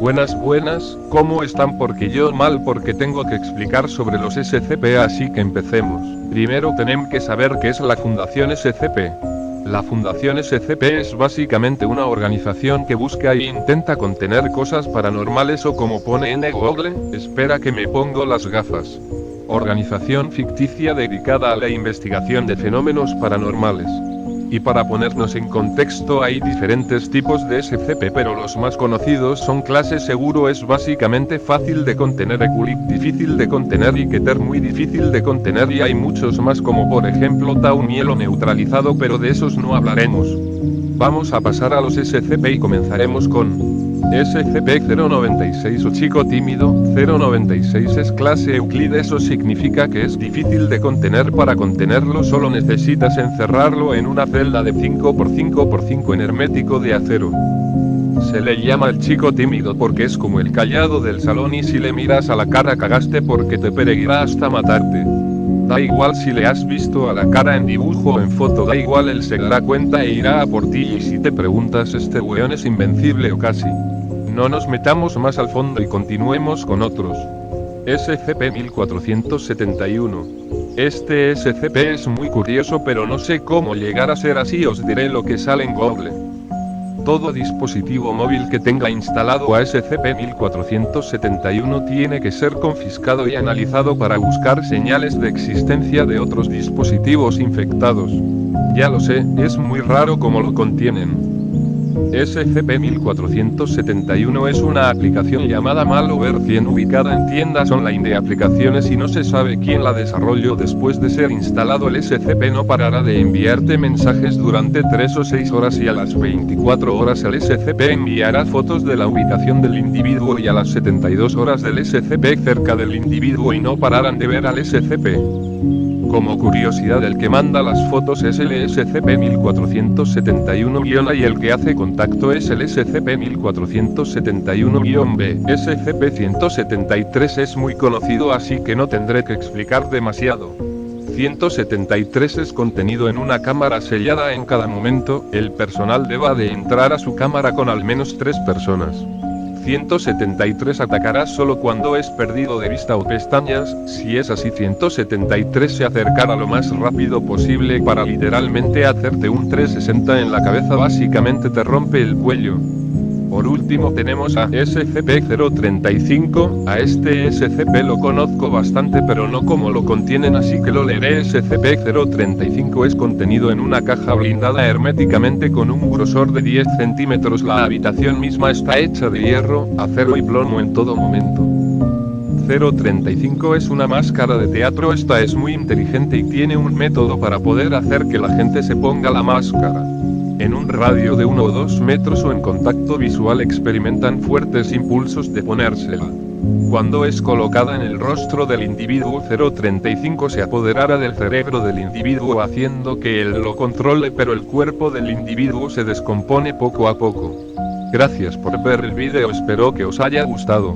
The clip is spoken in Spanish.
Buenas, ¿cómo están? Porque yo mal porque tengo que explicar sobre los SCP, así que empecemos. Primero tenemos que saber qué es la Fundación SCP. La Fundación SCP es básicamente una organización que busca e intenta contener cosas paranormales o, como pone en Google, espera que me pongo las gafas. Organización ficticia dedicada a la investigación de fenómenos paranormales. Y para ponernos en contexto, hay diferentes tipos de SCP, pero los más conocidos son clase seguro, es básicamente fácil de contener, Eculit difícil de contener y Keter muy difícil de contener, y hay muchos más como por ejemplo Tau hielo neutralizado, pero de esos no hablaremos. Vamos a pasar a los SCP y comenzaremos con SCP-096 o chico tímido. 096 es clase Euclid, eso significa que es difícil de contener. Para contenerlo solo necesitas encerrarlo en una celda de 5×5×5 en hermético de acero. Se le llama el chico tímido porque es como el callado del salón, y si le miras a la cara cagaste porque te perseguirá hasta matarte. Da igual si le has visto a la cara en dibujo o en foto, da igual, él se dará cuenta e irá a por ti. Y si te preguntas, este weón es invencible o casi. No nos metamos más al fondo y continuemos con otros. SCP-1471. Este SCP es muy curioso, pero no sé cómo llegar a ser así, os diré lo que sale en Google. Todo dispositivo móvil que tenga instalado a SCP-1471 tiene que ser confiscado y analizado para buscar señales de existencia de otros dispositivos infectados. Ya lo sé, es muy raro cómo lo contienen. SCP-1471 es una aplicación llamada Malware 100 ubicada en tiendas online de aplicaciones y no se sabe quién la desarrolló. Después de ser instalado, el SCP no parará de enviarte mensajes durante 3 o 6 horas, y a las 24 horas el SCP enviará fotos de la ubicación del individuo, y a las 72 horas del SCP cerca del individuo, y no pararán de ver al SCP. Como curiosidad, el que manda las fotos es el SCP-1471-A y el que hace contacto es el SCP-1471-B. SCP-173 es muy conocido, así que no tendré que explicar demasiado. 173 es contenido en una cámara sellada. En cada momento, el personal deba de entrar a su cámara con al menos 3 personas. 173 atacará solo cuando es perdido de vista o pestañas. Si es así, 173 se acercará lo más rápido posible para literalmente hacerte un 360 en la cabeza, básicamente te rompe el cuello. Por último tenemos a SCP-035, a este SCP lo conozco bastante pero no como lo contienen, así que lo leeré. SCP-035 es contenido en una caja blindada herméticamente con un grosor de 10 centímetros. La habitación misma está hecha de hierro, acero y plomo en todo momento. 035 es una máscara de teatro. Esta es muy inteligente y tiene un método para poder hacer que la gente se ponga la máscara. En un radio de 1 o 2 metros o en contacto visual experimentan fuertes impulsos de ponérsela. Cuando es colocada en el rostro del individuo, 035 se apoderará del cerebro del individuo haciendo que él lo controle, pero el cuerpo del individuo se descompone poco a poco. Gracias por ver el vídeo, espero que os haya gustado.